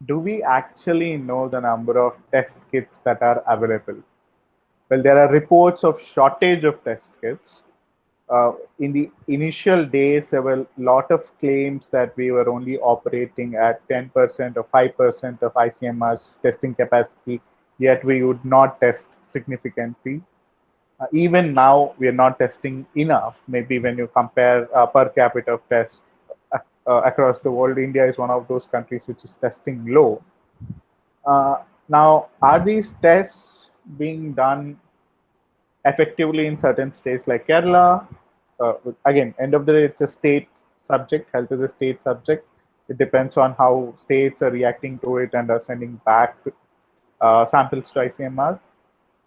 do we actually know the number of test kits that are available? Well, there are reports of shortage of test kits. In the initial days, there were a lot of claims that we were only operating at 10% or 5% of ICMR's testing capacity, yet we would not test significantly. Even now, we are not testing enough. Maybe when you compare per capita of tests across the world, India is one of those countries which is testing low. Now, are these tests being done effectively in certain states like Kerala? Again, end of the day, it's a state subject. Health is a state subject. It depends on how states are reacting to it and are sending back samples to ICMR.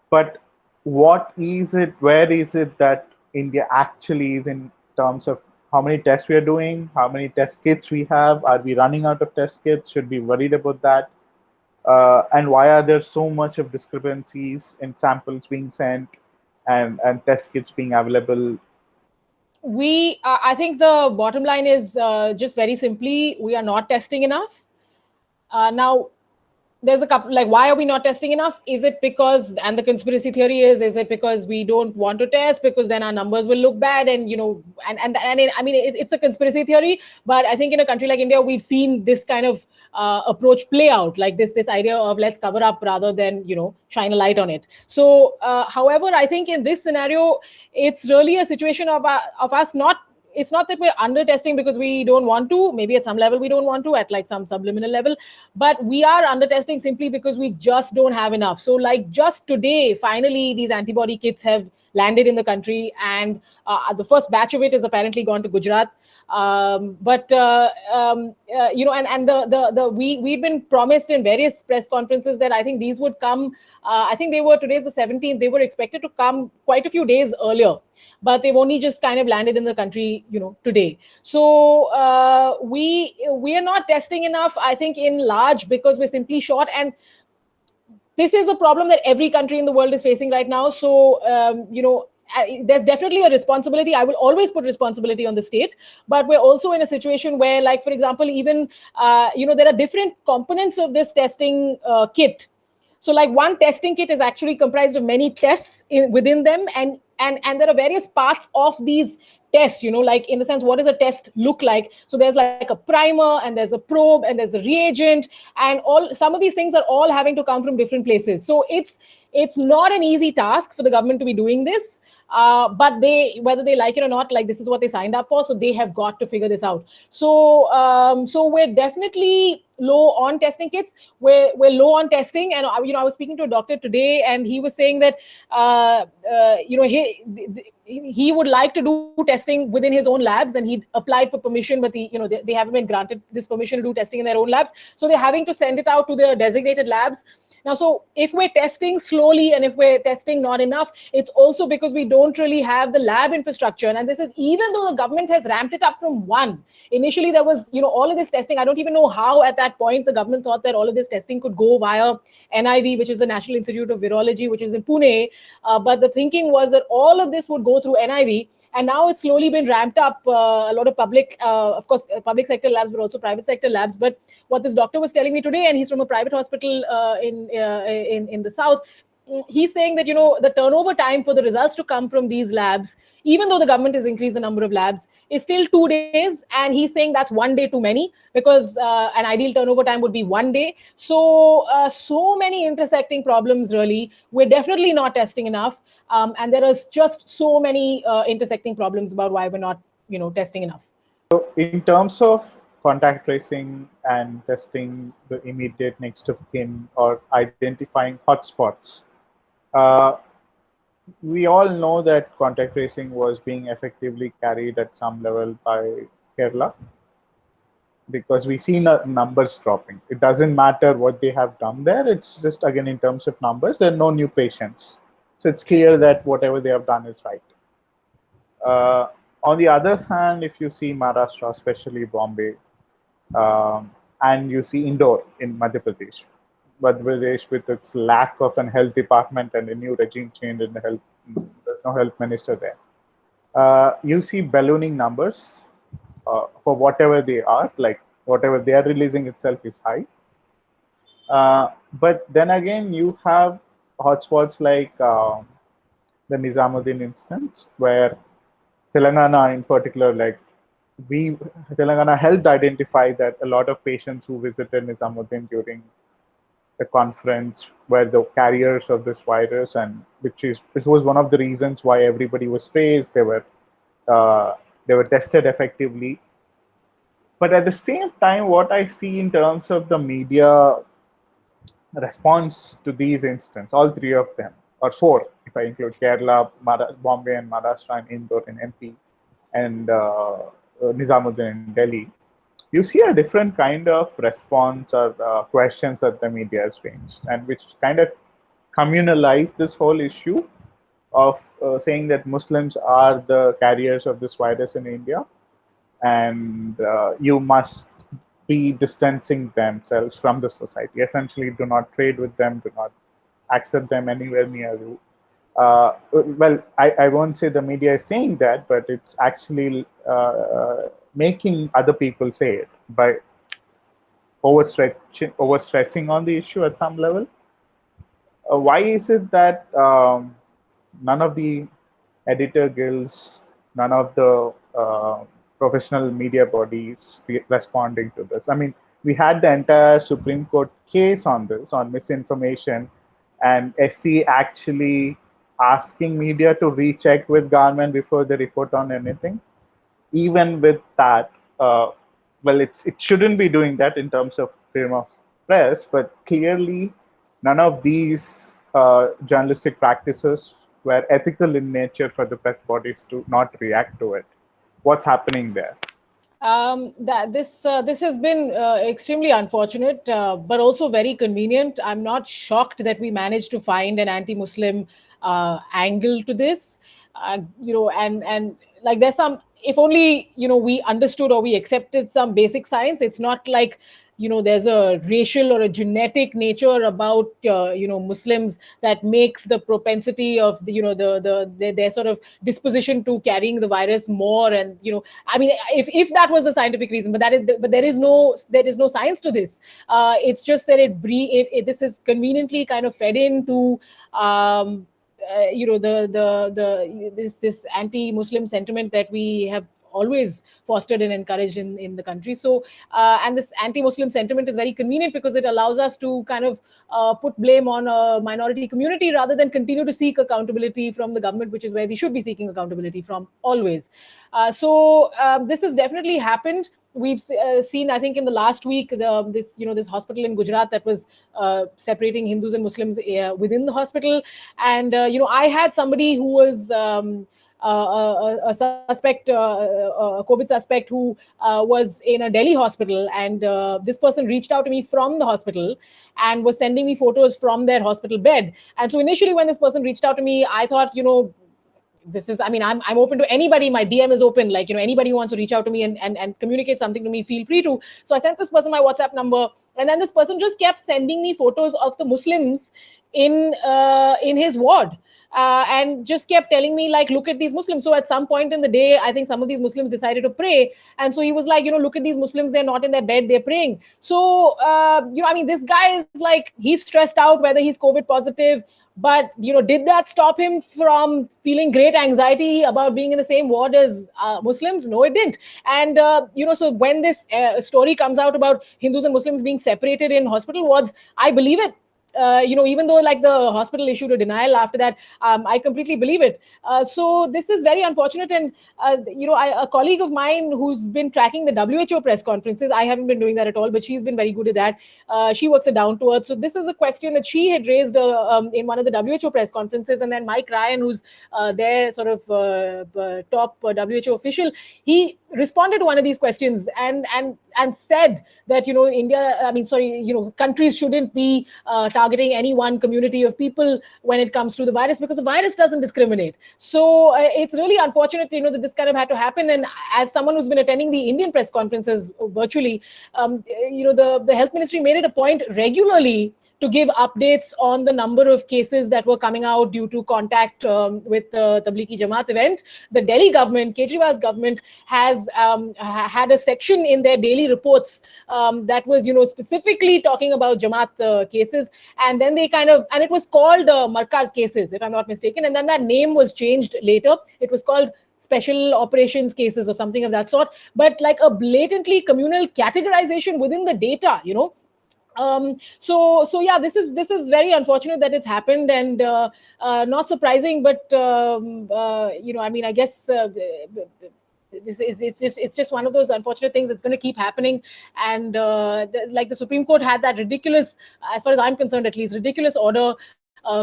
But what is it? Where is it that India actually is in terms of how many tests we are doing, how many test kits we have? Are we running out of test kits? Should be worried about that? And why are there so much of discrepancies in samples being sent and test kits being available? I think the bottom line is just very simply, we are not testing enough. Now, there's a couple, like, why are we not testing enough? Is it because, and the conspiracy theory is it because we don't want to test because then our numbers will look bad? And, you know, it's a conspiracy theory, but I think in a country like India, we've seen this kind of approach play out, like this idea of let's cover up rather than, you know, shine a light on it. So, however, I think in this scenario, it's really a situation of us not, it's not that we're under testing because we don't want to. Maybe at some level we don't want to, at like some subliminal level, but we are under testing simply because we just don't have enough. So like just today, finally, these antibody kits have landed in the country, and the first batch of it is apparently gone to Gujarat. You know, and we'd been promised in various press conferences that I think these would come. I think today's the 17th. They were expected to come quite a few days earlier, but they've only just kind of landed in the country, you know, today. So we are not testing enough, I think, in large, because we're simply short. And this is a problem that every country in the world is facing right now. So, you know, there's definitely a responsibility. I will always put responsibility on the state, but we're also in a situation where, like, for example, even, you know, there are different components of this testing kit. So like one testing kit is actually comprised of many tests within them, and there are various parts of these tests, you know, like in the sense, what does a test look like? So there's like a primer, and there's a probe, and there's a reagent, and some of these things are all having to come from different places. So it's not an easy task for the government to be doing this, but whether they like it or not, like, this is what they signed up for, so they have got to figure this out. So so we're definitely low on testing kits. We're low on testing, and you know, I was speaking to a doctor today, and he was saying that you know, he would like to do testing within his own labs, and he applied for permission, but you know, they haven't been granted this permission to do testing in their own labs, so they're having to send it out to their designated labs. Now, so if we're testing slowly and if we're testing not enough, it's also because we don't really have the lab infrastructure. And this is even though the government has ramped it up from one. Initially, there was, you know, all of this testing. I don't even know how at that point the government thought that all of this testing could go via NIV, which is the National Institute of Virology, which is in Pune. But the thinking was that all of this would go through NIV. And now it's slowly been ramped up. A lot of public, of course, public sector labs, but also private sector labs. But what this doctor was telling me today, and he's from a private hospital in the south, he's saying that, you know, the turnover time for the results to come from these labs, even though the government has increased the number of labs, is still 2 days. And he's saying that's 1 day too many, because an ideal turnover time would be 1 day. So so many intersecting problems, really. We're definitely not testing enough. And there is just so many intersecting problems about why we're not, you know, testing enough. So in terms of contact tracing and testing the immediate next of kin or identifying hotspots, uh, we all know that contact tracing was being effectively carried at some level by Kerala, because we see numbers dropping. It doesn't matter what they have done there. It's just, again, in terms of numbers, there are no new patients. So it's clear that whatever they have done is right. On the other hand, if you see Maharashtra, especially Bombay, and you see Indore in Madhya Pradesh with its lack of a health department and a new regime change in the health, there's no health minister there. You see ballooning numbers for whatever they are, like whatever they are releasing itself is high. But then again, you have hotspots like the Nizamuddin instance, where Telangana in particular, like we Telangana helped identify that a lot of patients who visited Nizamuddin during the conference were the carriers of this virus, and which was one of the reasons why everybody was praised. Uh, they were tested effectively. But at the same time, what I see in terms of the media response to these instances, all three of them, or four, if I include Kerala, Bombay, and Maharashtra, and Indore in MP, and Nizamuddin in Delhi, you see a different kind of response or questions that the media has raised, and which kind of communalize this whole issue of saying that Muslims are the carriers of this virus in India, and you must be distancing themselves from the society. Essentially, do not trade with them, do not accept them anywhere near you. I won't say the media is saying that, but it's actually making other people say it by overstressing on the issue at some level. Why is it that none of the editor guilds, none of the professional media bodies responding to this? I mean, we had the entire Supreme Court case on this, on misinformation, and SC actually asking media to recheck with government before they report on anything. Even with that, it shouldn't be doing that in terms of freedom of press, but clearly none of these journalistic practices were ethical in nature for the press bodies to not react to it. What's happening there? That this has been extremely unfortunate, but also very convenient. I'm not shocked that we managed to find an anti-Muslim angle to this. And like there's some. If only we understood or we accepted some basic science. It's not like there's a racial or a genetic nature about Muslims that makes the propensity of their sort of disposition to carrying the virus more. And I mean, if that was the scientific reason, but there is no science to this. It's just that this is conveniently kind of fed into this anti-Muslim sentiment that we have always fostered and encouraged in the country. So and this anti-Muslim sentiment is very convenient because it allows us to kind of put blame on a minority community rather than continue to seek accountability from the government, which is where we should be seeking accountability from always. This has definitely happened. We've seen, I think, in the last week, this hospital in Gujarat that was separating Hindus and Muslims within the hospital, and I had somebody who was a suspect, a COVID suspect, who was in a Delhi hospital, and this person reached out to me from the hospital and was sending me photos from their hospital bed. And so initially, when this person reached out to me, I thought, this is, I mean, I'm open to anybody. My DM is open. Like, anybody who wants to reach out to me and communicate something to me, feel free to. So I sent this person my WhatsApp number, and then this person just kept sending me photos of the Muslims in his ward. And just kept telling me, like, look at these Muslims. So at some point in the day, I think some of these Muslims decided to pray. And so he was like, look at these Muslims, they're not in their bed, they're praying. So, I mean, this guy is like, he's stressed out whether he's COVID positive. But, did that stop him from feeling great anxiety about being in the same ward as Muslims? No, it didn't. And, so when this story comes out about Hindus and Muslims being separated in hospital wards, I believe it. Even though like the hospital issued a denial after that, I completely believe it. So this is very unfortunate. And, a colleague of mine who's been tracking the WHO press conferences, I haven't been doing that at all, but she's been very good at that. She works at Down to Earth. So this is a question that she had raised in one of the WHO press conferences. And then Mike Ryan, who's their sort of top WHO official, he responded to one of these questions and said that, countries shouldn't be targeting any one community of people when it comes to the virus, because the virus doesn't discriminate. So it's really unfortunate, that this kind of had to happen. And as someone who's been attending the Indian press conferences virtually, the health ministry made it a point regularly to give updates on the number of cases that were coming out due to contact with the Tablighi Jamaat event. The Delhi government, Kejriwal's government, has had a section in their daily reports that was, specifically talking about Jamaat cases. And then they and it was called Markaz cases, if I'm not mistaken. And then that name was changed later. It was called special operations cases or something of that sort, but like a blatantly communal categorization within the data, so yeah, this is very unfortunate that it's happened, and not surprising, but I mean, I guess it's just one of those unfortunate things that's going to keep happening. And like the Supreme Court had that ridiculous, as far as I'm concerned at least, ridiculous order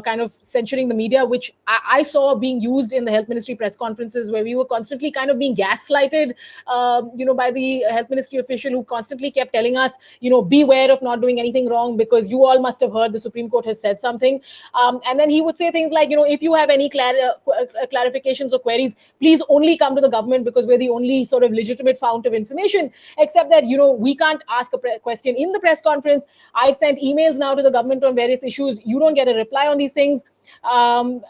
kind of censuring the media, which I saw being used in the Health Ministry press conferences, where we were constantly kind of being gaslighted, by the Health Ministry official, who constantly kept telling us, beware of not doing anything wrong, because you all must have heard the Supreme Court has said something. And then he would say things like, if you have any clarifications or queries, please only come to the government, because we're the only sort of legitimate fount of information, except that, we can't ask a question in the press conference. I've sent emails now to the government on various issues. You don't get a reply on these things. So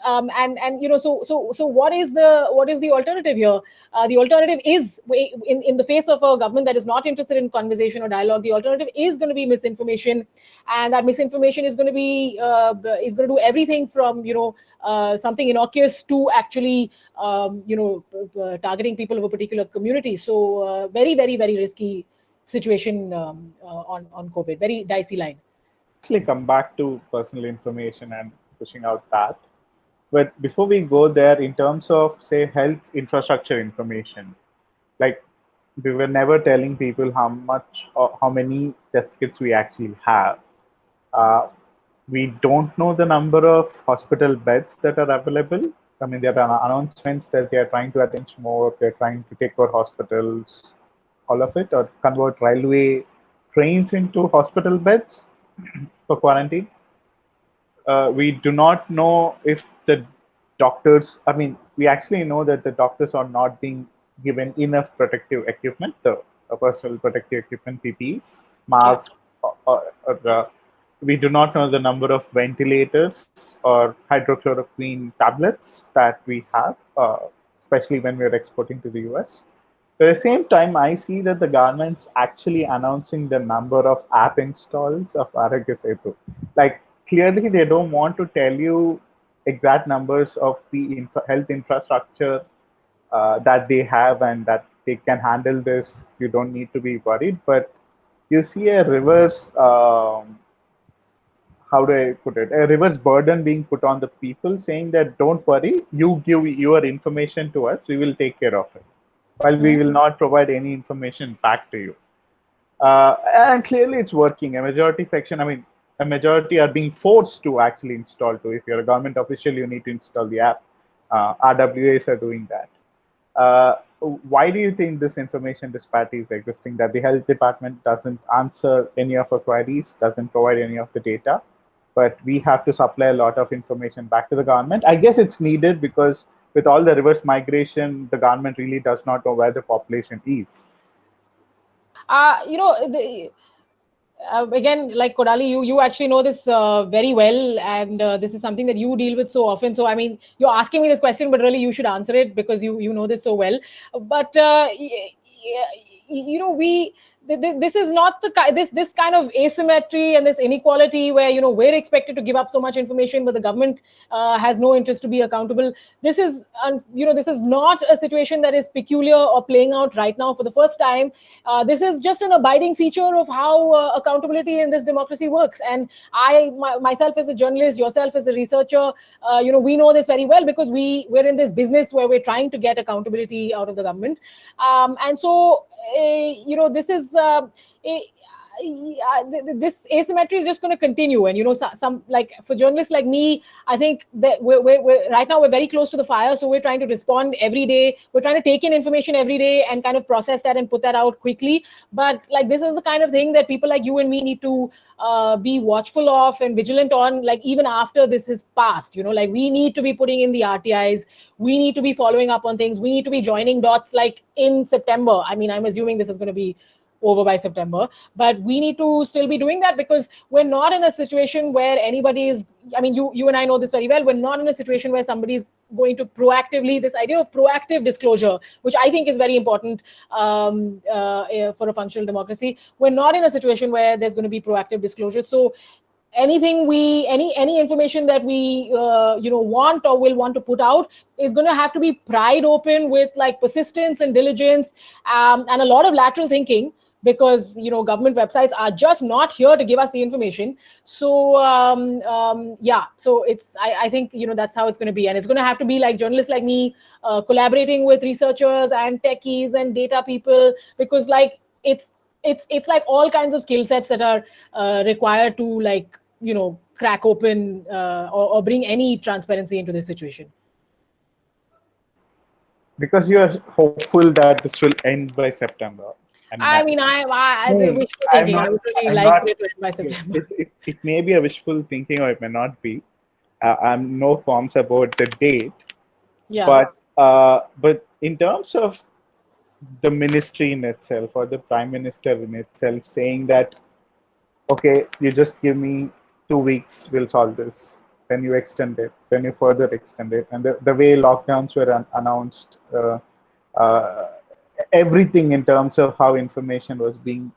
what is the alternative here? The alternative is, in the face of a government that is not interested in conversation or dialogue, the alternative is going to be misinformation, and that misinformation is going to be do everything from something innocuous to actually targeting people of a particular community. So very, very, very risky situation on COVID. Very dicey line. Actually, come back to personal information and pushing out that. But before we go there, in terms of, say, health infrastructure information, like, we were never telling people how much or how many test kits we actually have. Uh, we don't know the number of hospital beds that are available. I mean, there are announcements that they are trying to arrange more, they're trying to take over hospitals, all of it, or convert railway trains into hospital beds for quarantine. We do not know if the doctors, I mean, we actually know that the doctors are not being given enough protective equipment, the personal protective equipment, PPEs, masks, we do not know the number of ventilators or hydrochloroquine tablets that we have, especially when we're exporting to the US. At the same time, I see that the government's actually announcing the number of app installs of Arogya Setu. Like, clearly, they don't want to tell you exact numbers of the health infrastructure that they have and that they can handle this. You don't need to be worried. But you see a reverse, how do I put it? A reverse burden being put on the people, saying that don't worry, you give your information to us, we will take care of it, while we will not provide any information back to you. And clearly it's working. A majority section, I mean, a majority are being forced to actually install to. If you're a government official, you need to install the app. RWAs are doing that. Why do you think this information disparity is existing, that the health department doesn't answer any of our queries, doesn't provide any of the data, but we have to supply a lot of information back to the government? I guess it's needed because with all the reverse migration, the government really does not know where the population is. Again, like Kodali, you actually know this very well, and this is something that you deal with so often. So, I mean, you're asking me this question, but really you should answer it because you know this so well. But this is not this kind of asymmetry and this inequality where we're expected to give up so much information, but the government has no interest to be accountable. This is this is not a situation that is peculiar or playing out right now for the first time. This is just an abiding feature of how accountability in this democracy works. And myself as a journalist, yourself as a researcher, we know this very well because we're in this business where we're trying to get accountability out of the government, and so. This is this asymmetry is just going to continue, and some like for journalists like me, I think that we're right now we're very close to the fire, so we're trying to respond every day. We're trying to take in information every day and kind of process that and put that out quickly. But like this is the kind of thing that people like you and me need to be watchful of and vigilant on, like even after this is passed. Like we need to be putting in the RTIs, we need to be following up on things, we need to be joining dots like in September. I mean, I'm assuming this is going to be over by September. But we need to still be doing that, because we're not in a situation where anybody is, I mean, you and I know this very well, we're not in a situation where somebody's going to proactively, this idea of proactive disclosure, which I think is very important for a functional democracy. We're not in a situation where there's going to be proactive disclosure. So anything any information that we want or will want to put out is going to have to be pried open with like persistence and diligence, and a lot of lateral thinking, because government websites are just not here to give us the information. So so I think that's how it's going to be, and it's going to have to be like journalists like me collaborating with researchers and techies and data people, because like it's like all kinds of skill sets that are required to like crack open or bring any transparency into this situation. Because you are hopeful that this will end by September. I mean, I wishful thinking. I would really like it to end by September. It may be a wishful thinking, or it may not be. I'm no qualms about the date. Yeah. But in terms of the ministry in itself, or the prime minister in itself, saying that, okay, you just give me 2 weeks, we'll solve this. Then you extend it, then you further extend it, and the way lockdowns were announced, everything in terms of how information was being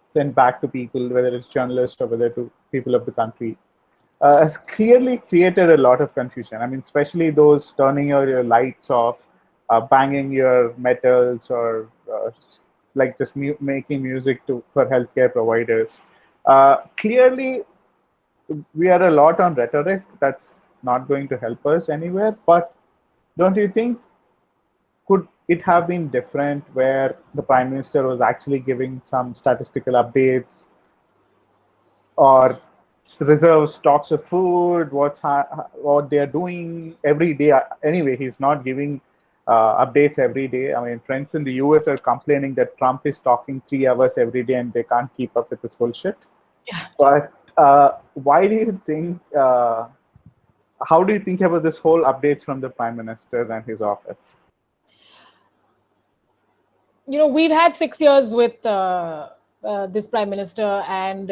sent back to people, whether it's journalists or whether to people of the country, has clearly created a lot of confusion. I mean, especially those turning your lights off, banging your metals, or like just making music for healthcare providers. Clearly, we are a lot on rhetoric. That's not going to help us anywhere. But don't you think, could it have been different, where the prime minister was actually giving some statistical updates, or reserve stocks of food, what they're doing every day? Anyway, he's not giving updates every day. I mean, friends in the US are complaining that Trump is talking 3 hours every day and they can't keep up with this bullshit. Yeah. But why do you think, how do you think about this whole updates from the prime minister and his office? We've had 6 years with this prime minister, and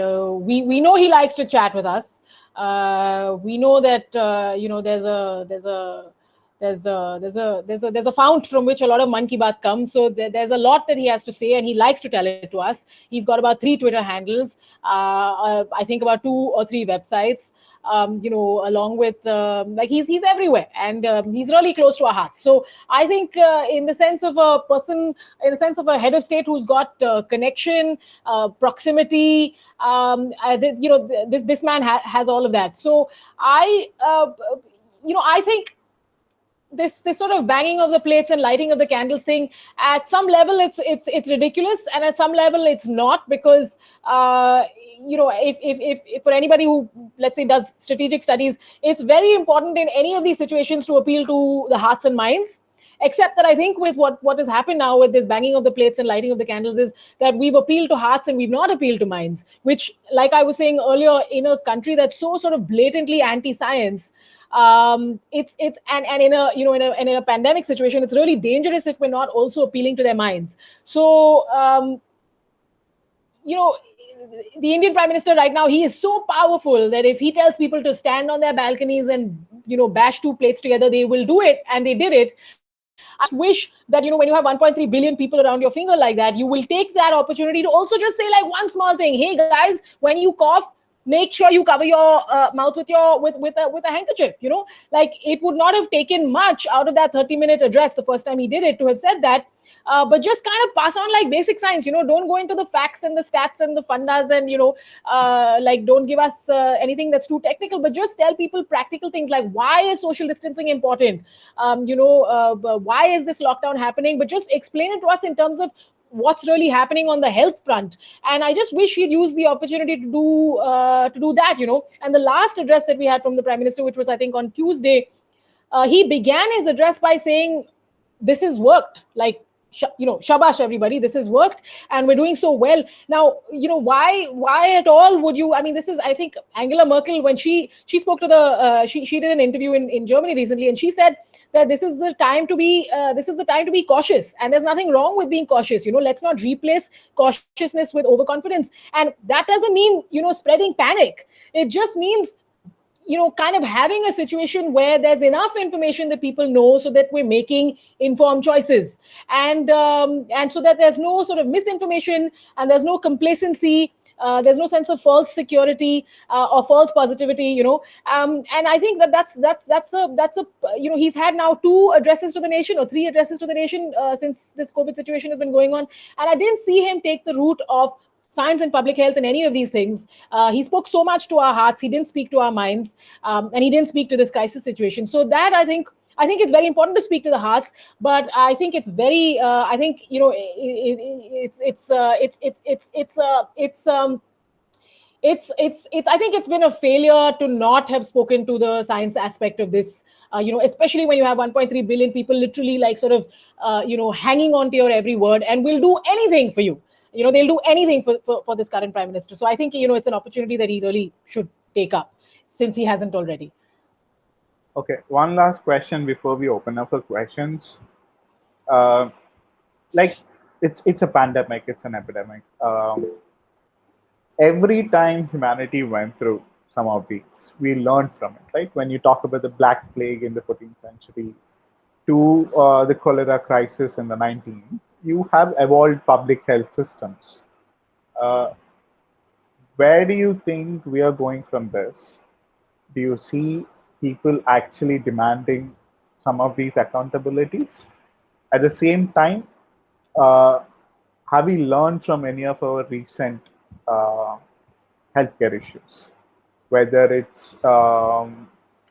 we know he likes to chat with us. We know that there's a fount from which a lot of Man Ki Baat comes. So there's a lot that he has to say, and he likes to tell it to us. He's got about 3 Twitter handles, I think about 2 or 3 websites, along with like he's everywhere, and he's really close to our hearts. So I think in the sense of a person, in the sense of a head of state who's got connection, proximity, this man has all of that. So I think this sort of banging of the plates and lighting of the candles thing, at some level it's ridiculous, and at some level it's not, because if for anybody who, let's say, does strategic studies, it's very important in any of these situations to appeal to the hearts and minds. Except that I think with what has happened now with this banging of the plates and lighting of the candles is that we've appealed to hearts and we've not appealed to minds, which, like I was saying earlier, in a country that's so sort of blatantly anti-science, it's and in a pandemic situation, it's really dangerous if we're not also appealing to their minds. So the Indian Prime Minister right now, he is so powerful that if he tells people to stand on their balconies and bash 2 plates together, they will do it, and they did it. I just wish that when you have 1.3 billion people around your finger like that, you will take that opportunity to also just say like one small thing. Hey guys, when you cough, make sure you cover your mouth with a handkerchief. Like, it would not have taken much out of that 30-minute address the first time he did it to have said that. But just kind of pass on like basic science. Don't go into the facts and the stats and the fundas, and like, don't give us anything that's too technical, but just tell people practical things like, why is social distancing important? Why is this lockdown happening? But just explain it to us in terms of what's really happening on the health front. And I just wish he'd use the opportunity to do that. And the last address that we had from the Prime Minister, which was I think on Tuesday, he began his address by saying, this has worked. Like, shabash everybody, this has worked and we're doing so well. Now, why at all would you, I mean, this is, I think Angela Merkel, when she spoke to she did an interview in Germany recently, and she said that this is the time to be cautious, and there's nothing wrong with being cautious. Let's not replace cautiousness with overconfidence. And that doesn't mean spreading panic. It just means kind of having a situation where there's enough information that people know so that we're making informed choices, and so that there's no sort of misinformation, and there's no complacency, there's no sense of false security or false positivity, and I think that's a he's had now 2 addresses to the nation, or 3 addresses to the nation since this COVID situation has been going on, and I didn't see him take the route of science and public health and any of these things. He spoke so much to our hearts. He didn't speak to our minds, and he didn't speak to this crisis situation. So that I think it's very important to speak to the hearts, but I think it's very. I think I think it's been a failure to not have spoken to the science aspect of this, especially when you have 1.3 billion people literally like sort of hanging on to your every word and will do anything for you. They'll do anything for this current prime minister. So I think it's an opportunity that he really should take up, since he hasn't already. Okay, one last question before we open up for questions. Like, it's a pandemic, it's an epidemic. Every time humanity went through some of these, we learned from it, right? When you talk about the Black Plague in the 14th century to the cholera crisis in the 19th, you have evolved public health systems. Where do you think we are going from this? Do you see people actually demanding some of these accountabilities? At the same time, have we learned from any of our recent healthcare issues? Whether it's,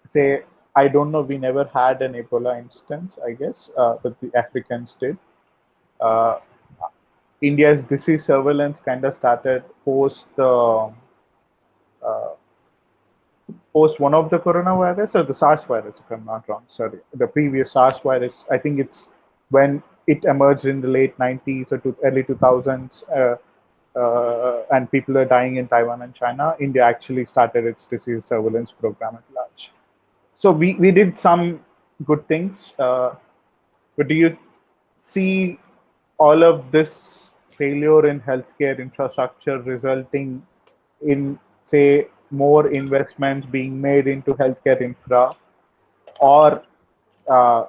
say, I don't know, we never had an Ebola instance, I guess, but the Africans did. India's disease surveillance kind of started post one of the coronavirus, or the SARS virus, if I'm not wrong. Sorry, the previous SARS virus. I think it's when it emerged in the late 90s or early 2000s, and people are dying in Taiwan and China. India actually started its disease surveillance program at large. So we did some good things, but do you see all of this failure in healthcare infrastructure resulting in, say, more investments being made into healthcare infra, or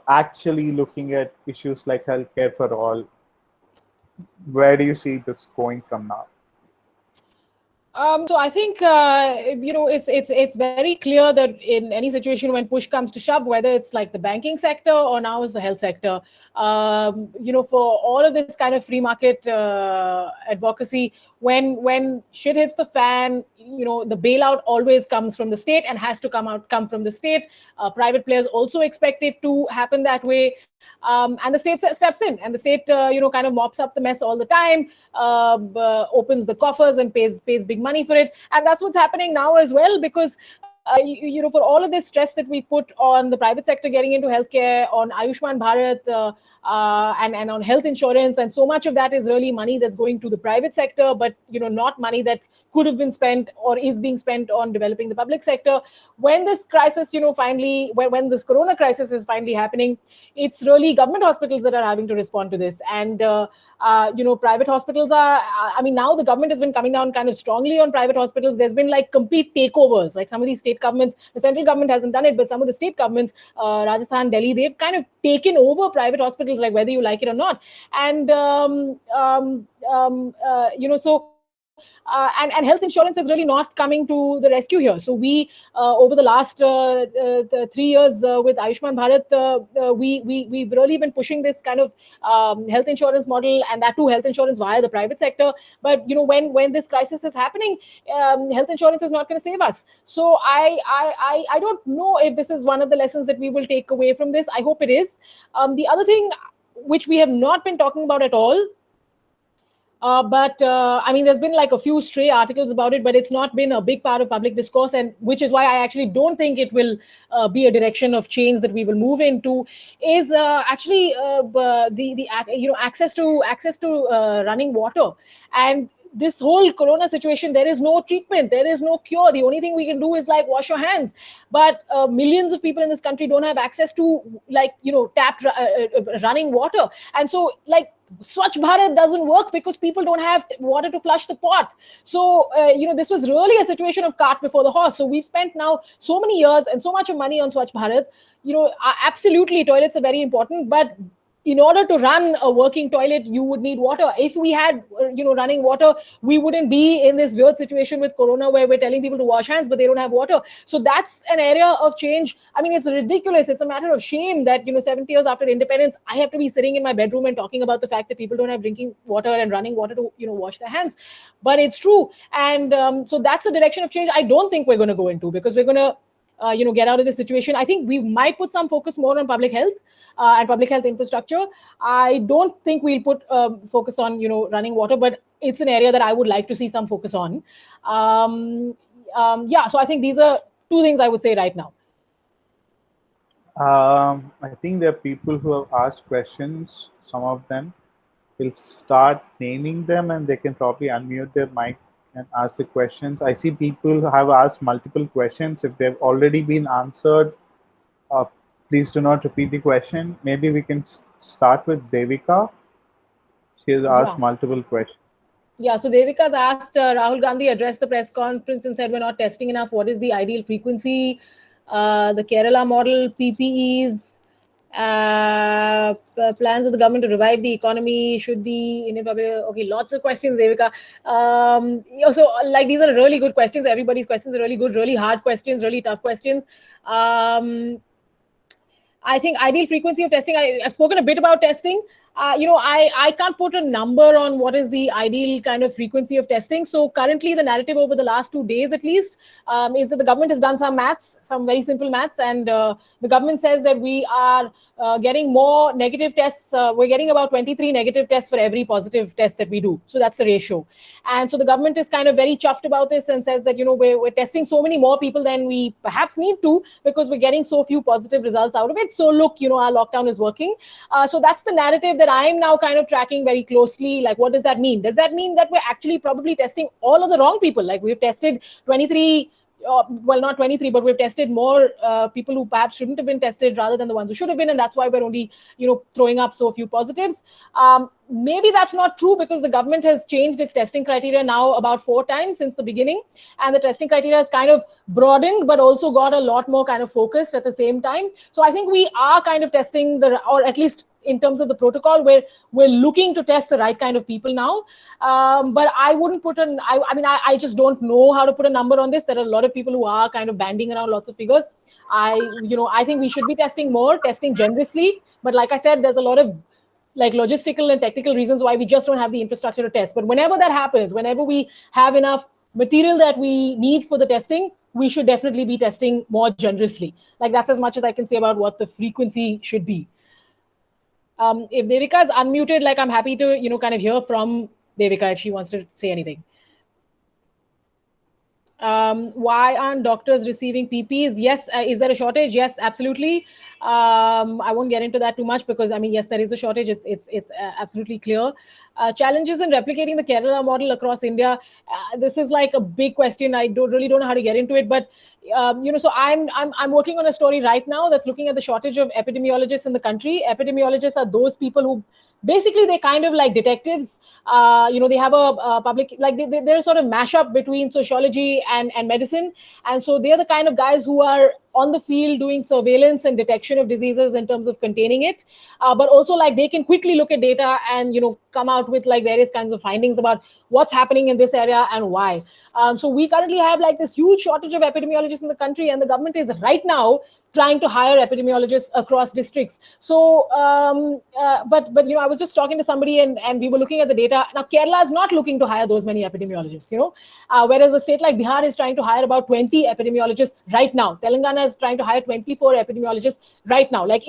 actually looking at issues like healthcare for all? Where do you see this going from now? So I think it's very clear that in any situation when push comes to shove, whether it's like the banking sector or now is the health sector, for all of this kind of free market advocacy, when shit hits the fan, the bailout always comes from the state and has to come from the state. Private players also expect it to happen that way. And the state steps in, and the state, kind of mops up the mess all the time, opens the coffers and pays big money for it. And that's what's happening now as well, because for all of this stress that we put on the private sector getting into healthcare, on Ayushman Bharat, and on health insurance, and so much of that is really money that's going to the private sector, but not money that could have been spent or is being spent on developing the public sector. When this crisis, finally, when this corona crisis is finally happening, it's really government hospitals that are having to respond to this. And private hospitals are, now the government has been coming down kind of strongly on private hospitals. There's been like complete takeovers. Like some of these state governments, the central government hasn't done it, but some of the state governments, Rajasthan, Delhi, they've kind of taken over private hospitals, like whether you like it or not. And and health insurance is really not coming to the rescue here. So we, over the last 3 years with Ayushman Bharat, we've really been pushing this kind of health insurance model, and that too health insurance via the private sector. But when this crisis is happening, health insurance is not going to save us. So I don't know if this is one of the lessons that we will take away from this. I hope it is. The other thing which we have not been talking about at all, I mean, there's been like a few stray articles about it, but it's not been a big part of public discourse, and which is why I actually don't think it will be a direction of change that we will move into. Is actually the access to running water. And this whole corona situation, there is no treatment, there is no cure. The only thing we can do is like wash your hands. But millions of people in this country don't have access to like tapped running water. And so like Swachh Bharat doesn't work because people don't have water to flush the pot. So, this was really a situation of cart before the horse. So we've spent now so many years and so much of money on Swachh Bharat. Absolutely, toilets are very important, but in order to run a working toilet, you would need water. If we had, running water, we wouldn't be in this weird situation with corona where we're telling people to wash hands, but they don't have water. So that's an area of change. I mean, it's ridiculous. It's a matter of shame that, 70 years after independence, I have to be sitting in my bedroom and talking about the fact that people don't have drinking water and running water to, wash their hands. But it's true. And so that's the direction of change I don't think we're going to go into, because we're going to get out of this situation. I think we might put some focus more on public health and public health infrastructure. I don't think we'll put focus on, running water, but it's an area that I would like to see some focus on. So I think these are two things I would say right now. I think there are people who have asked questions. Some of them will start naming them, and they can probably unmute their mic and ask the questions. I see people have asked multiple questions. If they've already been answered, please do not repeat the question. Maybe we can start with Devika. She has asked multiple questions. Yeah, so Devika's asked, Rahul Gandhi addressed the press conference and said, we're not testing enough. What is the ideal frequency? The Kerala model, PPEs, plans of the government to revive the economy should be in a public. Okay, lots of questions, Devika. So like these are really good questions. Everybody's questions are really good, really hard questions, really tough questions. I think ideal frequency of testing, I've spoken a bit about testing. I can't put a number on what is the ideal kind of frequency of testing. So currently the narrative over the last 2 days at least is that the government has done some maths, some very simple maths. And the government says that we are getting more negative tests. We're getting about 23 negative tests for every positive test that we do. So that's the ratio. And so the government is kind of very chuffed about this and says that, we're testing so many more people than we perhaps need to, because we're getting so few positive results out of it. So look, our lockdown is working. So that's the narrative that I'm now kind of tracking very closely. Like, what does that mean? Does that mean that we're actually probably testing all of the wrong people? Like, we've tested 23, well, not 23, but we've tested more people who perhaps shouldn't have been tested rather than the ones who should have been. And that's why we're only, throwing up so few positives. Maybe that's not true, because the government has changed its testing criteria now about 4 times since the beginning. And the testing criteria has kind of broadened, but also got a lot more kind of focused at the same time. So I think we are kind of testing or at least in terms of the protocol, we're looking to test the right kind of people now. But I wouldn't put I just don't know how to put a number on this. There are a lot of people who are kind of banding around lots of figures. I think we should be testing more, testing generously. But like I said, there's a lot of like logistical and technical reasons why we just don't have the infrastructure to test. But whenever that happens, whenever we have enough material that we need for the testing, we should definitely be testing more generously. Like, that's as much as I can say about what the frequency should be. If Devika is unmuted, like, I'm happy to, kind of hear from Devika if she wants to say anything. Why aren't doctors receiving PPEs? Yes. Is there a shortage? Yes, absolutely. I won't get into that too much because, yes, there is a shortage. It's absolutely clear. Challenges in replicating the Kerala model across India. This is like a big question. I really don't know how to get into it, but so I'm working on a story right now that's looking at the shortage of epidemiologists in the country. Epidemiologists are those people who basically they're kind of like detectives. They have a public, like they're a sort of mashup between sociology and medicine. And so they're the kind of guys who are on the field doing surveillance and detection of diseases in terms of containing it. But also like they can quickly look at data and, come out with like various kinds of findings about what's happening in this area and why. So we currently have like this huge shortage of epidemiologists in the country, and the government is right now trying to hire epidemiologists across districts. So, but I was just talking to somebody, and we were looking at the data. Now, Kerala is not looking to hire those many epidemiologists, whereas a state like Bihar is trying to hire about 20 epidemiologists right now. Telangana is trying to hire 24 epidemiologists right now. Like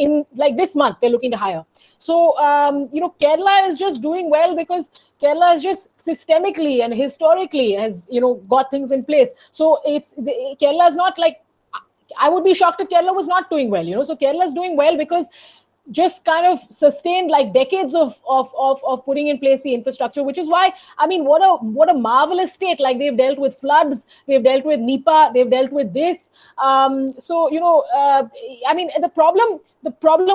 this month, they're looking to hire. So, Kerala is just doing well because Kerala is just systemically and historically has, got things in place. So Kerala is not like, I would be shocked if Kerala was not doing well, So Kerala is doing well because just kind of sustained like decades of putting in place the infrastructure, which is why, I mean, what a marvelous state. Like, they've dealt with floods, they've dealt with Nipah, they've dealt with this. So, I mean, the problem,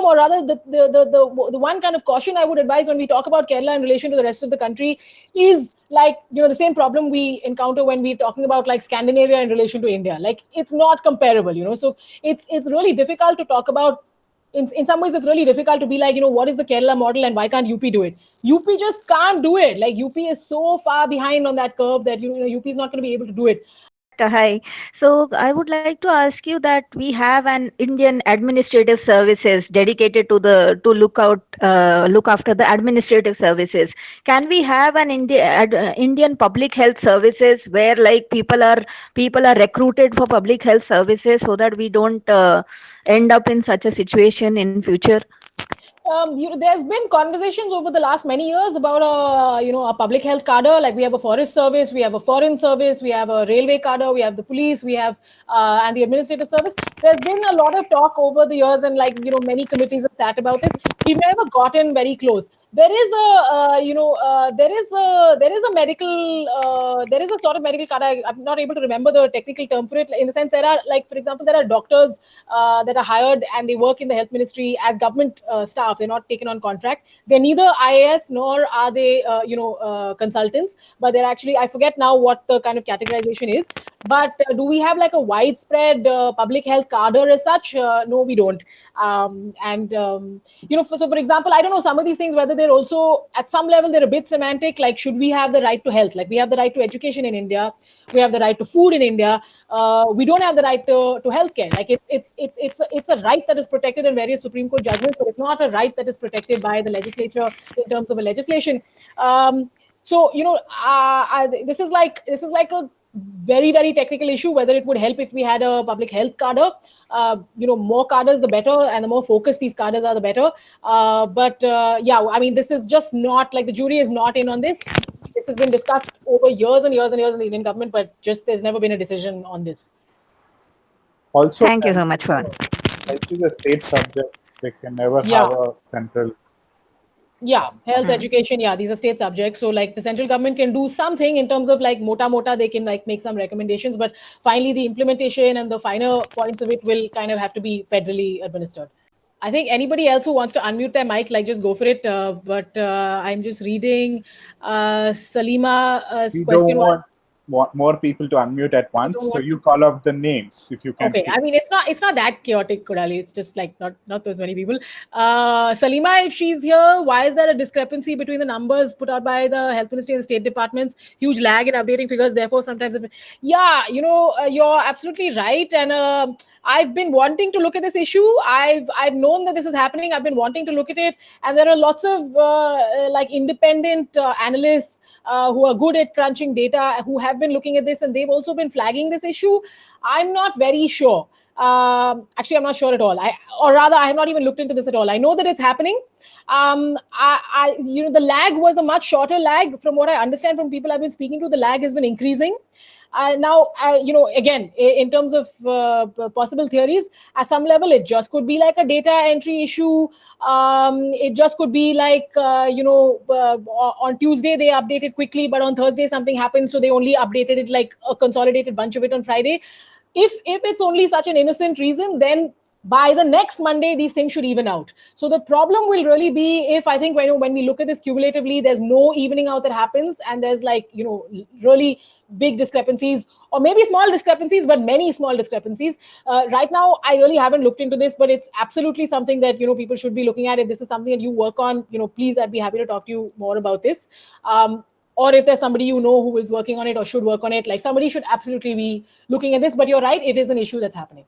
or rather the one kind of caution I would advise when we talk about Kerala in relation to the rest of the country is like, the same problem we encounter when we're talking about like Scandinavia in relation to India. Like, it's not comparable, so it's really difficult to talk about. In some ways, it's really difficult to be like, what is the Kerala model and why can't UP do it? UP just can't do it. Like, UP is so far behind on that curve that, UP is not going to be able to do it. Hi. So I would like to ask you that we have an Indian administrative services dedicated to look after the administrative services. Can we have an Indian public health services where like people are recruited for public health services so that we don't end up in such a situation in future? There's been conversations over the last many years about a public health cadre. Like, we have a forest service, we have a foreign service, we have a railway cadre, we have the police, we have and the administrative service. There's been a lot of talk over the years, and like, many committees have sat about this. We've never gotten very close. There is a medical there is a sort of medical cadre. I'm not able to remember the technical term for it. In the sense, there are, like, for example, there are doctors that are hired and they work in the health ministry as government staff. They're not taken on contract. They're neither IAS nor are they consultants, but they're actually, I forget now what the kind of categorization is. But do we have like a widespread public health cadre as such? No, we don't. So for example, I don't know, some of these things, whether they're also at some level they're a bit semantic. Like, should we have the right to health? Like, we have the right to education in India, we have the right to food in India. We don't have the right to healthcare. Like, it's a right that is protected in various Supreme Court judgments, but it's not a right that is protected by the legislature in terms of a legislation. So this is like a very, very technical issue, whether it would help if we had a public health cadre. More cadres the better, and the more focused these cadres are the better. I mean, this is just not like, the jury is not in on this. This has been discussed over years and years and years in the Indian government, but just there's never been a decision on this. Also, Thank you so much for it is a state subject. They can never have a central. Yeah, health, education, these are state subjects. So like, the central government can do something in terms of like mota, they can like make some recommendations, but finally the implementation and the finer points of it will kind of have to be federally administered. I think anybody else who wants to unmute their mic, like, just go for it. But I'm just reading Salima's We question. don't want more people to unmute at once, so you call up the names if you can. Okay, see. I mean, it's not that chaotic, Kodali. It's just like not those many people. Salima, if she's here, why is there a discrepancy between the numbers put out by the Health Ministry and the state departments? Huge lag in updating figures. Therefore, sometimes, you're absolutely right. And I've been wanting to look at this issue. I've known that this is happening. I've been wanting to look at it, and there are lots of like independent analysts who are good at crunching data, who have been looking at this, and they've also been flagging this issue. I'm not very sure. Actually, I'm not sure at all. I have not even looked into this at all. I know that it's happening. The lag was a much shorter lag. From what I understand from people I've been speaking to, the lag has been increasing. Now, again, in terms of possible theories, at some level, it just could be like a data entry issue. It just could be like, on Tuesday, they updated quickly, but on Thursday, something happened. So they only updated it like a consolidated bunch of it on Friday. If it's only such an innocent reason, then by the next Monday, these things should even out. So the problem will really be if, I think, when we look at this cumulatively, there's no evening out that happens, and there's like, really big discrepancies, or maybe small discrepancies, but many small discrepancies. Right now, I really haven't looked into this, but it's absolutely something that, people should be looking at. If this is something that you work on, please, I'd be happy to talk to you more about this. Or if there's somebody who is working on it or should work on it, like, somebody should absolutely be looking at this. But you're right, it is an issue that's happening.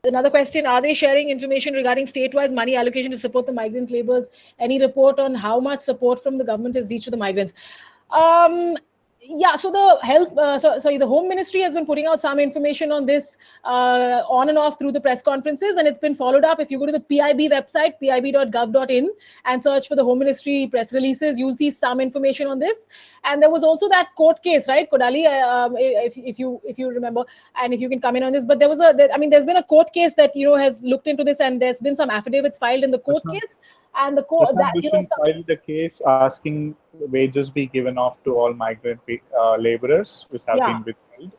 Another question, are they sharing information regarding state-wise money allocation to support the migrant laborers? Any report on how much support from the government has reached to the migrants? Yeah, so the the Home Ministry has been putting out some information on this on and off through the press conferences, and it's been followed up. If you go to the PIB website, pib.gov.in, and search for the Home Ministry press releases, you'll see some information on this. And there was also that court case, right, Kodali, if you remember, and if you can come in on this. But there's been a court case that has looked into this, and there's been some affidavits filed in the court case. And the court that filed a case asking wages be given off to all migrant laborers which have been withheld.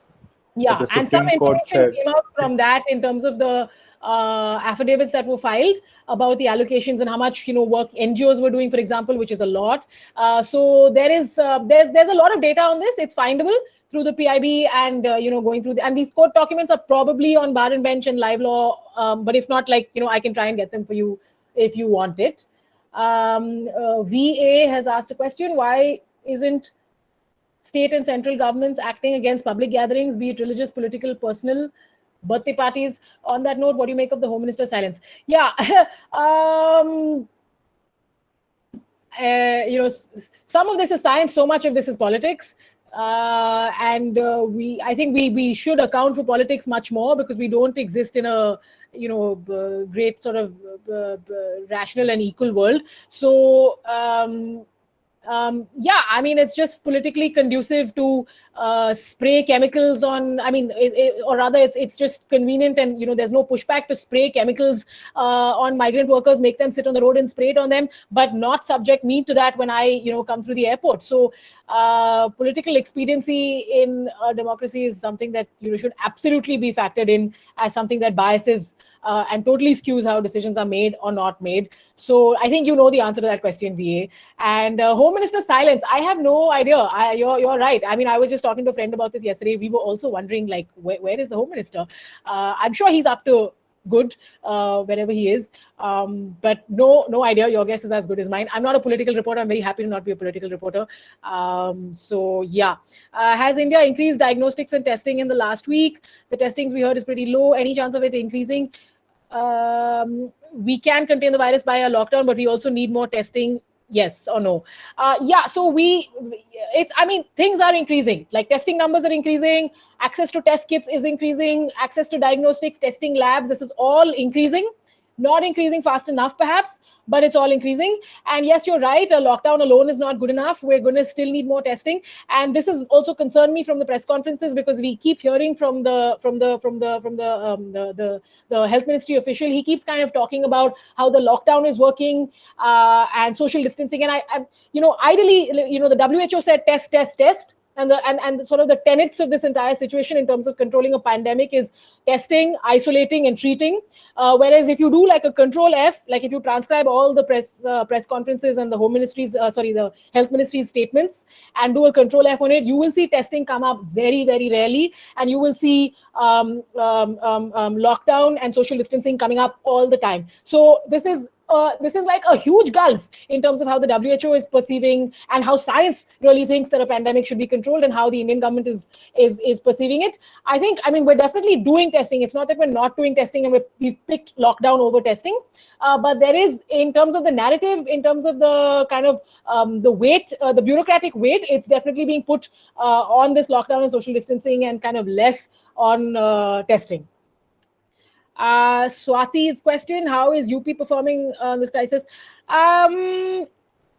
Yeah, and some information came out from that in terms of the affidavits that were filed about the allocations and how much work NGOs were doing, for example, which is a lot. So there's a lot of data on this. It's findable through the PIB, and going through and these court documents are probably on Bar and Bench and Live Law. But if not, I can try and get them for you if you want it. VA has asked a question: why isn't state and central governments acting against public gatherings, be it religious, political, personal, birthday parties? On that note, what do you make of the Home Minister's silence? Yeah, some of this is science, so much of this is politics. And I think we should account for politics much more, because we don't exist in a great sort of rational and equal world. So yeah, I mean, it's just politically conducive to spray chemicals on, or rather it's just convenient, and there's no pushback to spray chemicals on migrant workers, make them sit on the road and spray it on them, but not subject me to that when I come through the airport. So political expediency in a democracy is something that should absolutely be factored in as something that biases and totally skews how decisions are made or not made. So I think the answer to that question, VA. And Home Minister's silence, I have no idea. You're right. I mean, I was just talking to a friend about this yesterday. We were also wondering, like, where is the Home Minister? I'm sure he's up to good wherever he is, but no idea. Your guess is as good as mine. I'm not a political reporter. I'm very happy to not be a political reporter. So yeah, has India increased diagnostics and testing in the last week? The testings we heard is pretty low. Any chance of it increasing? We can contain the virus by a lockdown, but we also need more testing. Yes or no? Yeah, so things are increasing. Like, testing numbers are increasing, access to test kits is increasing, access to diagnostics, testing labs, this is all increasing. Not increasing fast enough, perhaps, but it's all increasing. And yes, you're right, a lockdown alone is not good enough. We're going to still need more testing. And this has also concerned me from the press conferences, because we keep hearing from the health ministry official. He keeps kind of talking about how the lockdown is working and social distancing. And I ideally, the WHO said test. And the sort of the tenets of this entire situation in terms of controlling a pandemic is testing, isolating, and treating. Whereas if you do like a control F, like if you transcribe all the press conferences and the the health ministry's statements and do a control F on it, you will see testing come up very, very rarely, and you will see lockdown and social distancing coming up all the time. So this is like a huge gulf in terms of how the WHO is perceiving and how science really thinks that a pandemic should be controlled, and how the Indian government is perceiving it. I mean, we're definitely doing testing. It's not that we're not doing testing and we've picked lockdown over testing. But there is, in terms of the narrative, in terms of the kind of the weight, the bureaucratic weight, it's definitely being put on this lockdown and social distancing, and kind of less on testing. Swati's question: how is UP performing this crisis?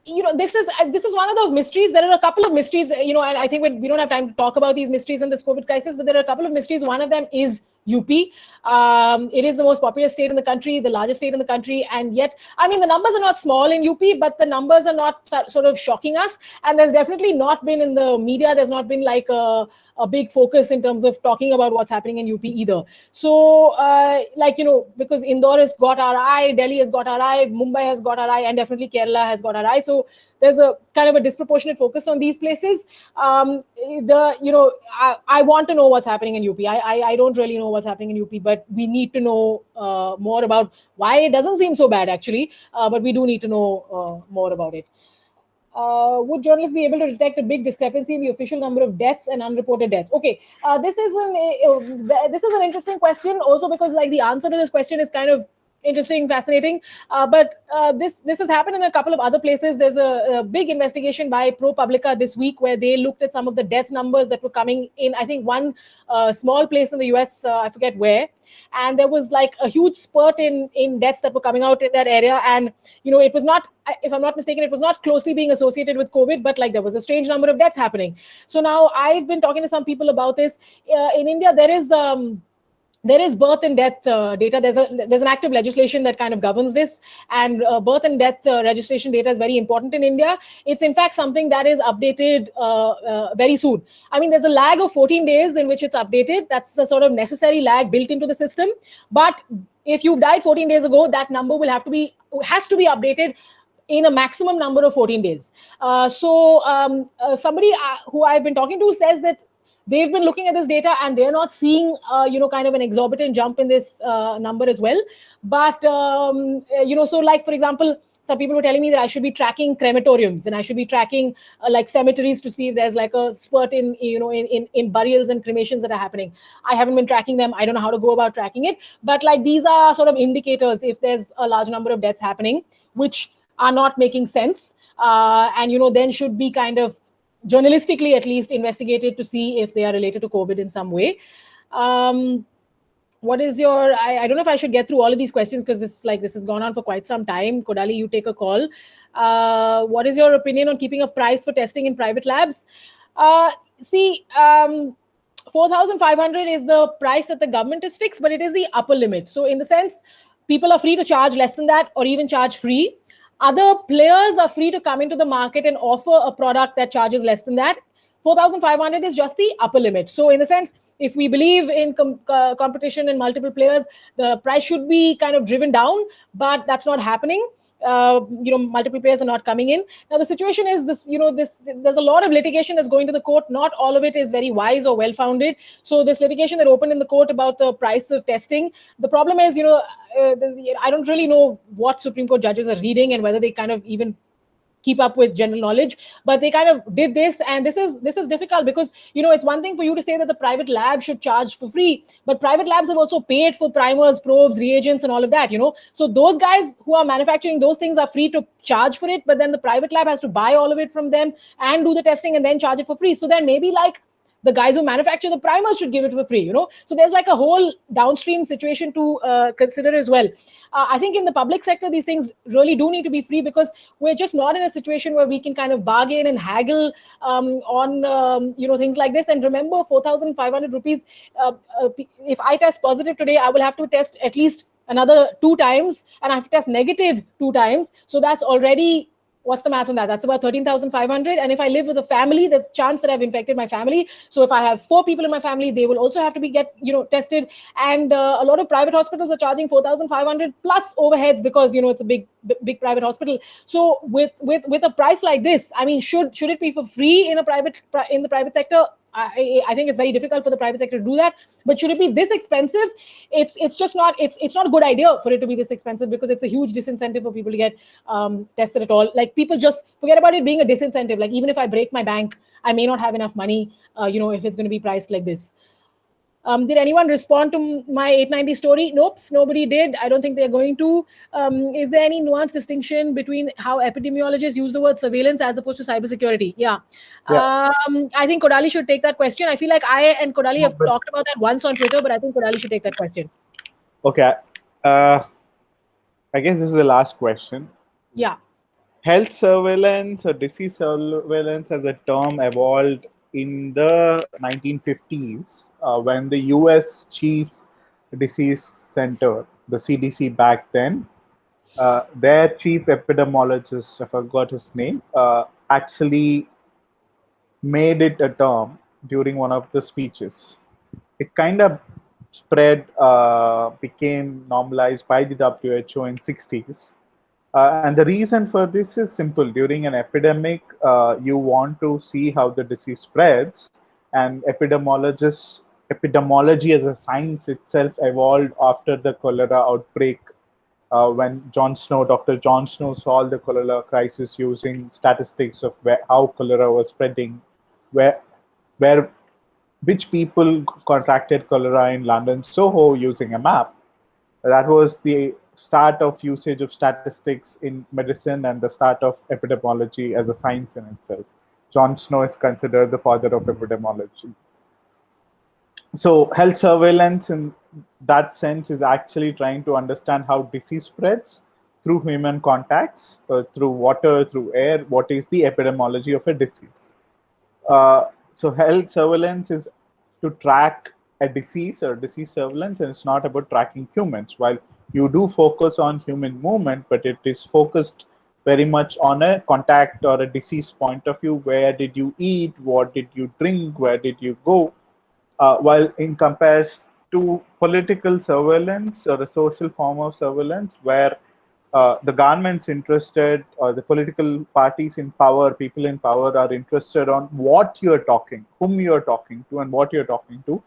This is one of those mysteries. There are a couple of mysteries, and I think we don't have time to talk about these mysteries in this COVID crisis, but there are a couple of mysteries. One of them is UP. It is the most populous state in the country, the largest state in the country, and yet, I mean, the numbers are not small in UP, but the numbers are not sort of shocking us. And there's definitely not been in the media, there's not been like a big focus in terms of talking about what's happening in UP either. So, because Indore has got our eye, Delhi has got our eye, Mumbai has got our eye, and definitely Kerala has got our eye. So there's a kind of a disproportionate focus on these places. I want to know what's happening in UP. I don't really know what's happening in UP, but we need to know more about why it doesn't seem so bad, actually. But we do need to know more about it. would journalists be able to detect a big discrepancy in the official number of deaths and unreported deaths? Okay, this is an interesting question also, because like the answer to this question is kind of interesting, fascinating. But this has happened in a couple of other places. There's a big investigation by ProPublica this week where they looked at some of the death numbers that were coming in. I think one small place in the US, I forget where, and there was like a huge spurt in deaths that were coming out in that area. And it was not, if I'm not mistaken, it was not closely being associated with COVID, but like there was a strange number of deaths happening. So now I've been talking to some people about this. In India, there is birth and death data. There's an active legislation that kind of governs this, and birth and death registration data is very important in India. It's in fact something that is updated very soon. I mean, there's a lag of 14 days in which it's updated. That's the sort of necessary lag built into the system. But if you've died 14 days ago, that number has to be updated in a maximum number of 14 days. Somebody who I've been talking to says that they've been looking at this data and they're not seeing, kind of an exorbitant jump in this number as well. But, so like, for example, some people were telling me that I should be tracking crematoriums and I should be tracking like cemeteries to see if there's like a spurt in burials and cremations that are happening. I haven't been tracking them. I don't know how to go about tracking it. But like these are sort of indicators if there's a large number of deaths happening, which are not making sense. And, then should be kind of journalistically at least investigated to see if they are related to COVID in some way. What is your, I don't know if I should get through all of these questions because this has gone on for quite some time. Kodali, you take a call. What is your opinion on keeping a price for testing in private labs? 4,500 is the price that the government has fixed, but it is the upper limit. So in the sense, people are free to charge less than that or even charge free. Other players are free to come into the market and offer a product that charges less than that. 4,500 is just the upper limit. So in the sense, if we believe in competition and multiple players, the price should be kind of driven down, but that's not happening. Multiple players are not coming in. Now the situation is there's a lot of litigation that's going to the court. Not all of it is very wise or well-founded. So this litigation that opened in the court about the price of testing, the problem is, I don't really know what Supreme Court judges are reading and whether they kind of even keep up with general knowledge, but they kind of did this, and this is difficult because it's one thing for you to say that the private lab should charge for free, but private labs have also paid for primers, probes, reagents, and all of that. So those guys who are manufacturing those things are free to charge for it, but then the private lab has to buy all of it from them and do the testing and then charge it for free. So then maybe like the guys who manufacture the primers should give it for free, So there's like a whole downstream situation to consider as well. I think in the public sector, these things really do need to be free because we're just not in a situation where we can kind of bargain and haggle on things like this. And remember, 4,500 rupees, if I test positive today, I will have to test at least another 2 times, and I have to test negative 2 times. So that's already, what's the math on that? That's about 13,500. And if I live with a family, there's a chance that I've infected my family. So if I have 4 people in my family, they will also have to be tested. And a lot of private hospitals are charging 4,500 plus overheads because it's a big private hospital. So with a price like this, I mean, should it be for free in the private sector? I think it's very difficult for the private sector to do that. But should it be this expensive? It's just not. It's not a good idea for it to be this expensive because it's a huge disincentive for people to get tested at all. Like people just forget about it being a disincentive. Like even if I break my bank, I may not have enough money. If it's going to be priced like this. Did anyone respond to my 890 story? Nope, nobody did. I don't think they're going to. Is there any nuanced distinction between how epidemiologists use the word surveillance as opposed to cybersecurity? Yeah. I think Kodali should take that question. I feel like I and Kodali have talked about that once on Twitter, but I think Kodali should take that question. Okay. I guess this is the last question. Yeah. Health surveillance or disease surveillance as a term evolved in the 1950s when the US Chief Disease Center, the CDC back then, their chief epidemiologist, I forgot his name, actually made it a term during one of the speeches. It kind of spread, became normalized by the WHO in 60s. And the reason for this is simple. During an epidemic, you want to see how the disease spreads, and epidemiology as a science itself evolved after the cholera outbreak when Dr. John Snow solved the cholera crisis using statistics of how cholera was spreading, where which people contracted cholera in London, Soho, using a map. That was the start of usage of statistics in medicine and the start of epidemiology as a science in itself. John Snow is considered the father of epidemiology. So health surveillance in that sense is actually trying to understand how disease spreads through human contacts, through water, through air. What is the epidemiology of a disease? So health surveillance is to track a disease or disease surveillance, and it's not about tracking humans. While you do focus on human movement, but it is focused very much on a contact or a disease point of view. Where did you eat? What did you drink? Where did you go? While in comparison to political surveillance or a social form of surveillance, where the government's interested, or the political parties in power, people in power, are interested on what you're talking, whom you're talking to, and what you're talking to.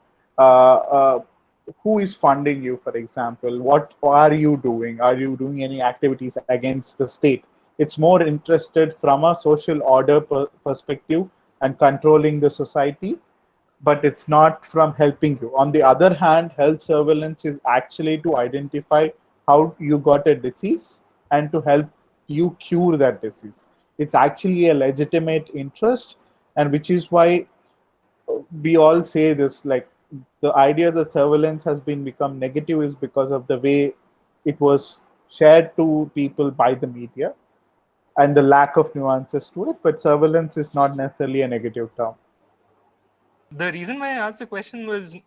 Who is funding you, for example? What are you doing? Are you doing any activities against the state? It's more interested from a social order perspective and controlling the society, but it's not from helping you. On the other hand, health surveillance is actually to identify how you got a disease and to help you cure that disease. It's actually a legitimate interest, and which is why we all say this, like, the idea that surveillance has been become negative is because of the way it was shared to people by the media and the lack of nuances to it. But surveillance is not necessarily a negative term. The reason why I asked the question was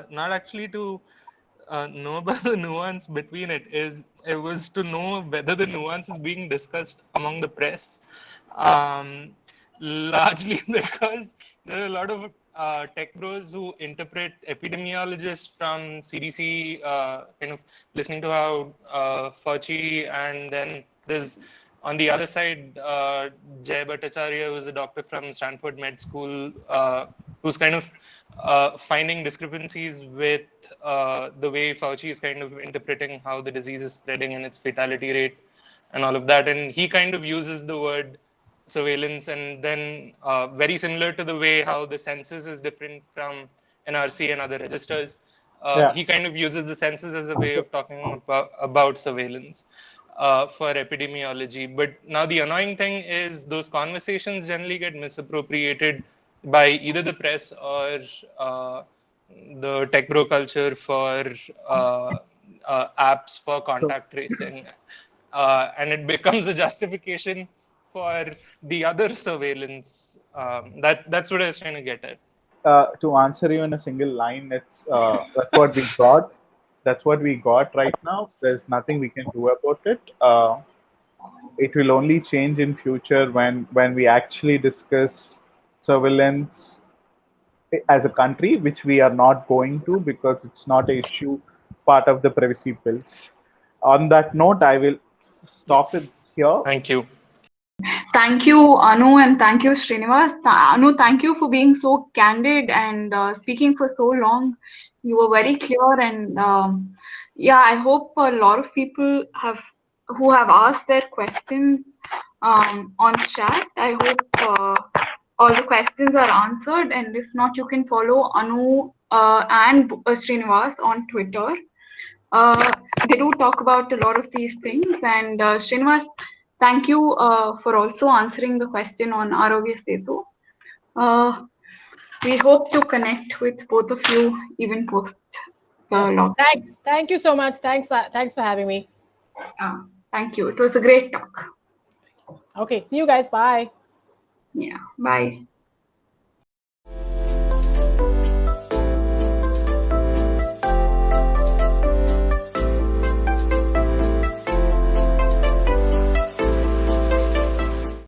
not actually to know about the nuance between it. It was to know whether the nuance is being discussed among the press, largely because there are a lot of tech bros who interpret epidemiologists from CDC, kind of listening to how Fauci, and then there's on the other side, Jay Bhattacharya, who's a doctor from Stanford Med School, who's kind of finding discrepancies with the way Fauci is kind of interpreting how the disease is spreading and its fatality rate and all of that. And he kind of uses the word surveillance, and then very similar to the way how the census is different from NRC and other registers, he kind of uses the census as a way of talking about surveillance. For epidemiology. But now the annoying thing is those conversations generally get misappropriated by either the press or the tech bro culture for apps for contact tracing. And it becomes a justification for the other surveillance. That's what I was trying to get at. To answer you in a single line, it's that's what we got. That's what we got right now. There's nothing we can do about it. It will only change in future when we actually discuss surveillance as a country, which we are not going to because it's not an issue part of the privacy bills. On that note, I will stop it here. Thank you. Thank you, Anu, and thank you, Srinivas. Anu, thank you for being so candid and speaking for so long. You were very clear, and yeah, I hope a lot of people who have asked their questions on chat. I hope all the questions are answered, and if not, you can follow Anu and Srinivas on Twitter. They do talk about a lot of these things, and Srinivas, thank you for also answering the question on Arogya Setu. We hope to connect with both of you even post the lockdown. Thanks. Thank you so much. Thanks for having me. Thank you. It was a great talk. Okay. See you guys. Bye. Yeah. Bye.